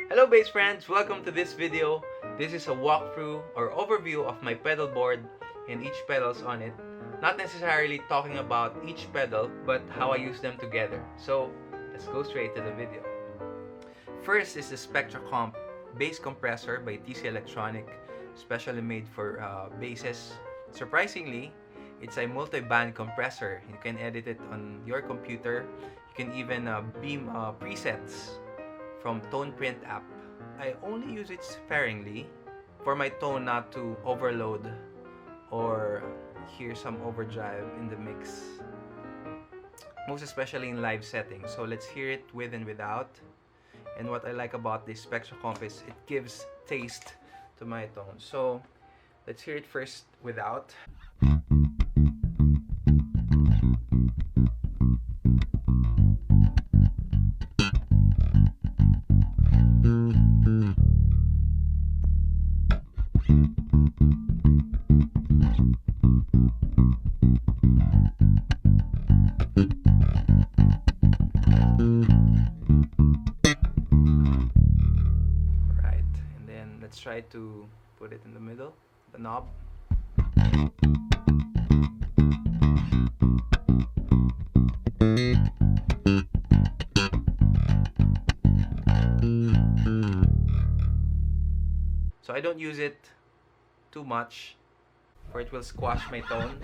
Hello bass friends, welcome to this video. This is a walkthrough or overview of my pedal board and each pedals on it. Not necessarily talking about each pedal, but how I use them together. So let's go straight to the video. First is the SpectraComp bass compressor by TC Electronic, specially made for basses. Surprisingly, it's a multi-band compressor. You can edit it on your computer. You can even beam presets from Preamp app. I only use it sparingly for my tone not to overload or hear some overdrive in the mix, most especially in live settings. So let's hear it with and without. And what I like about this SpectraComp is it gives taste to my tone. So let's hear it first without. Let's try to put it in the middle, the knob. So I don't use it too much, or it will squash my tone.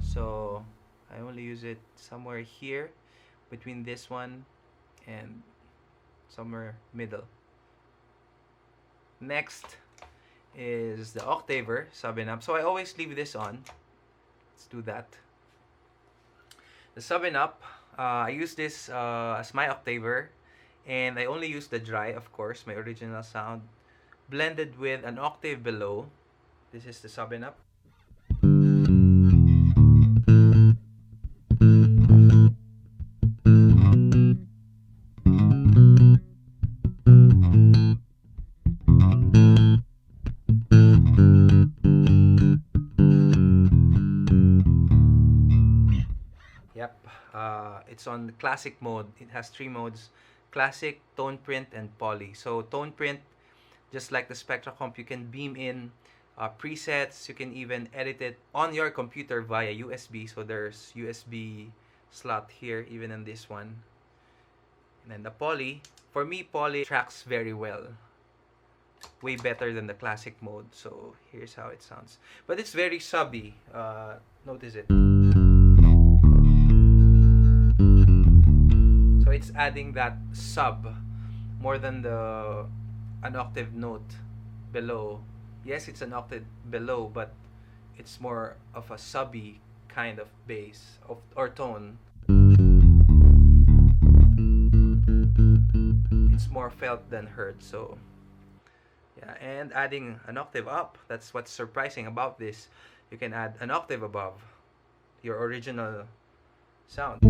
So I only use it somewhere here between this one and somewhere middle. Next is the Octaver sub-and-up. So I always leave this on. Let's do that. The sub-and-up, I use this as my Octaver, and I only use the dry, of course, my original sound, blended with an octave below. This is the sub-and-up. It's on classic mode. It has 3 modes: classic, tone print, and poly. So tone print, just like the SpectraComp, you can beam in presets. You can even edit it on your computer via USB. So there's USB slot here, even in this one. And then the poly, for me, poly tracks very well, way better than the classic mode. So here's how it sounds, but it's very subby. Notice it. So it's adding that sub more than an octave note below. Yes, it's an octave below, but it's more of a subby kind of bass or tone. It's more felt than heard. So yeah, and adding an octave up, that's what's surprising about this. You can add an octave above your original sound.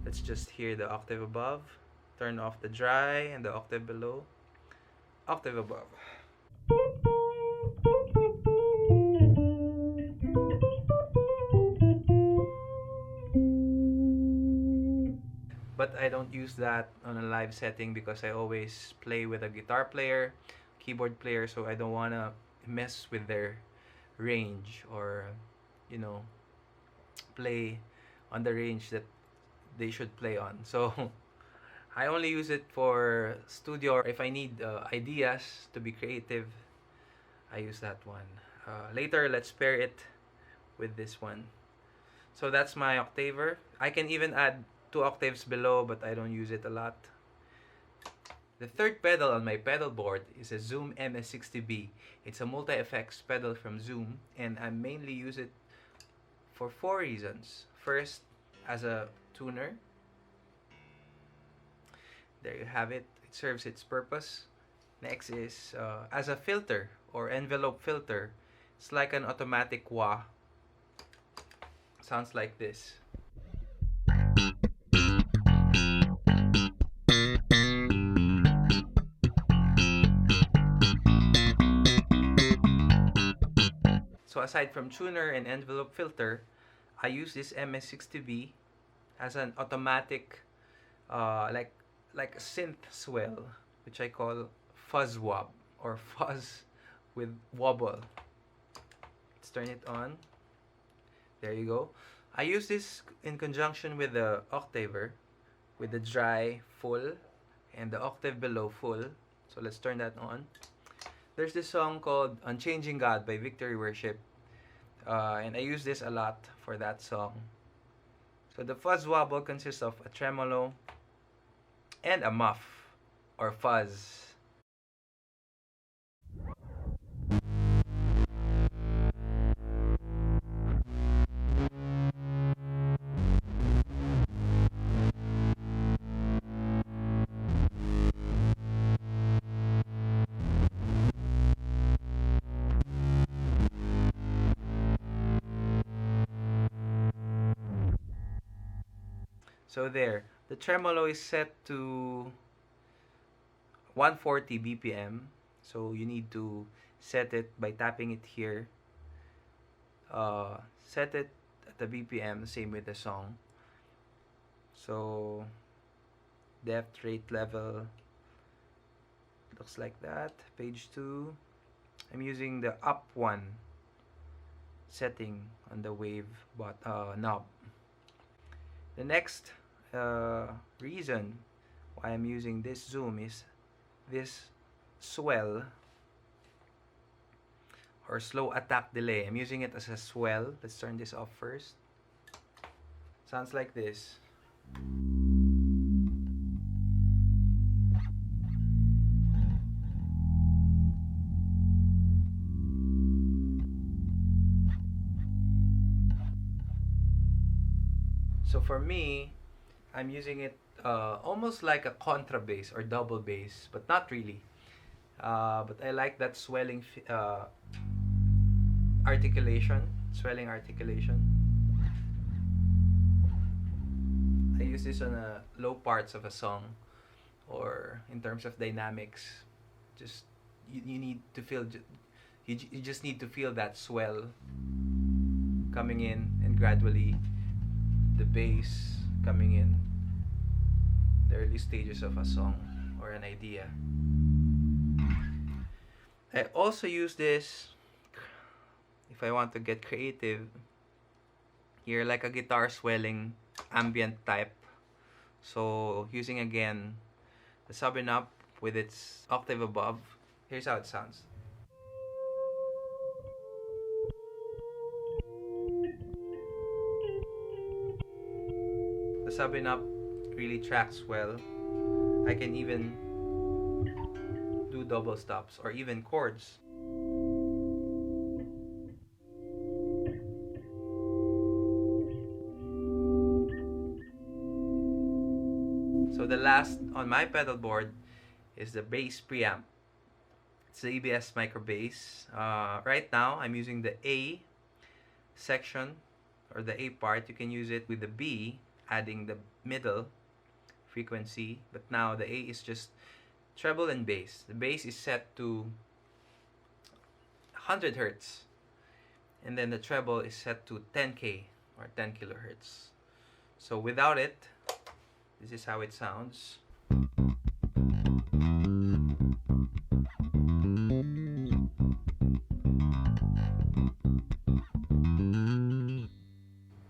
Let's just hear the octave above. Turn off the dry and the octave below. Octave above. But I don't use that on a live setting because I always play with a guitar player, keyboard player, so I don't want to mess with their range or, you know, play on the range that they should play on. So I only use it for studio, or if I need ideas to be creative, I use that one. Later, let's pair it with this one. So that's my Octaver. I can even add 2 octaves below, but I don't use it a lot. The third pedal on my pedal board is a Zoom MS60B. It's a multi-effects pedal from Zoom, and I mainly use it for 4 reasons. First, as a tuner. There you have it. It serves its purpose. Next is as a filter or envelope filter. It's like an automatic wah. Sounds like this. So aside from tuner and envelope filter, I use this MS60B as an automatic, like a synth swell, which I call fuzz wob or fuzz with wobble. Let's turn it on. There you go. I use this in conjunction with the Octaver, with the dry full and the octave below full. So let's turn that on. There's this song called Unchanging God by Victory Worship, and I use this a lot for that song. So the fuzz wobble consists of a tremolo and a muff or fuzz. So there, the tremolo is set to 140 BPM. So you need to set it by tapping it here. Set it at the BPM, same with the song. So depth, rate, level, looks like that. Page 2. I'm using the up 1 setting on the wave knob. The next reason why I'm using this zoom is this swell or slow attack delay. I'm using it as a swell. Let's turn this off first. Sounds like this. So for me, I'm using it almost like a contrabass or double bass, but not really. But I like that swelling articulation, swelling articulation. I use this on low parts of a song, or in terms of dynamics. Just you need to feel, you just need to feel that swell coming in and gradually the bass coming in the early stages of a song or an idea. I also use this if I want to get creative here, like a guitar swelling ambient type. So using again the sub and up with its octave above. Here's how it sounds. The sub and up really tracks well. I can even do double stops or even chords. So the last on my pedal board is the bass preamp. It's the EBS micro bass. Right now I'm using the A section or the A part. You can use it with the B, adding the middle frequency, but now the A is just treble and bass. The bass is set to 100 Hertz, and then the treble is set to 10K or 10 kilohertz. So without it, this is how it sounds.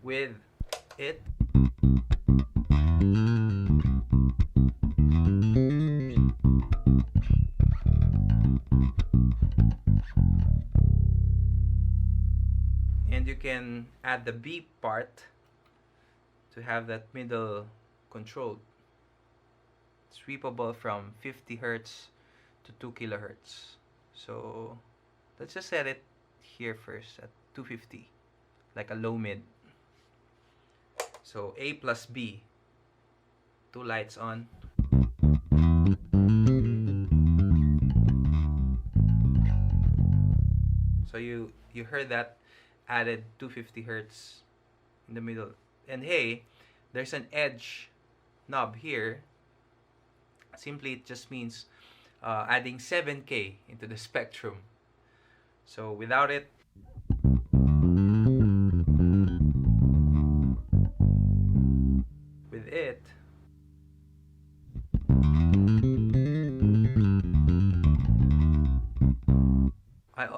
With it, and you can add the B part to have that middle controlled. Sweepable from 50 Hertz to 2 kilohertz. So let's just set it here first at 250, like a low mid. So A plus B, 2 lights on. So you heard that added 250 Hertz in the middle. And hey, there's an edge knob here. Simply it just means adding 7K into the spectrum. So without it, it.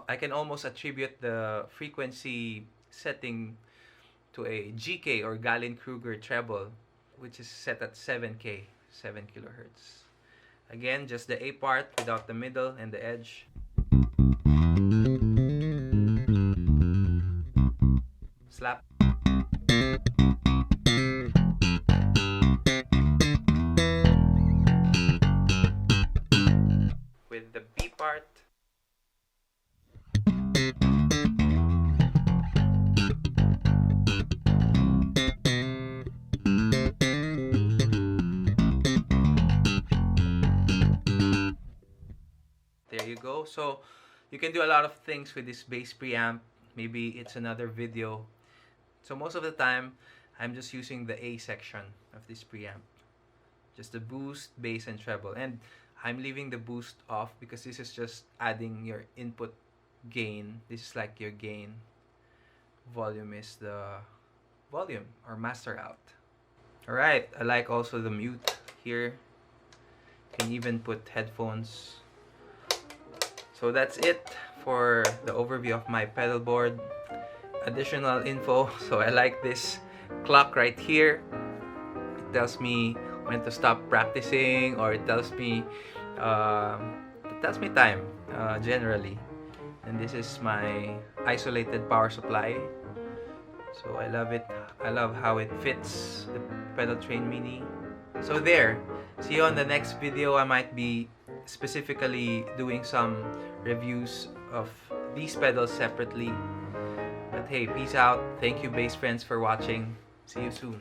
I can almost attribute the frequency setting to a GK or Gallien-Kruger treble, which is set at 7K, 7 kilohertz. Again, just the A part without the middle and the edge. Slap. With the B part. There you go. So you can do a lot of things with this bass preamp. Maybe it's another video. So most of the time, I'm just using the A section of this preamp. Just the boost, bass, and treble. And I'm leaving the boost off because this is just adding your input gain. This is like your gain. Volume is the volume or master out. Alright, I like also the mute here. You can even put headphones. So that's it for the overview of my pedal board. Additional info, so I like this clock right here. It tells me when to stop practicing, or it tells me time generally. And this is my isolated power supply. So I love it. I love how it fits the Pedal Train Mini. So there. See you on the next video. I might be specifically doing some reviews of these pedals separately. But hey, peace out. Thank you, bass friends, for watching. See you soon.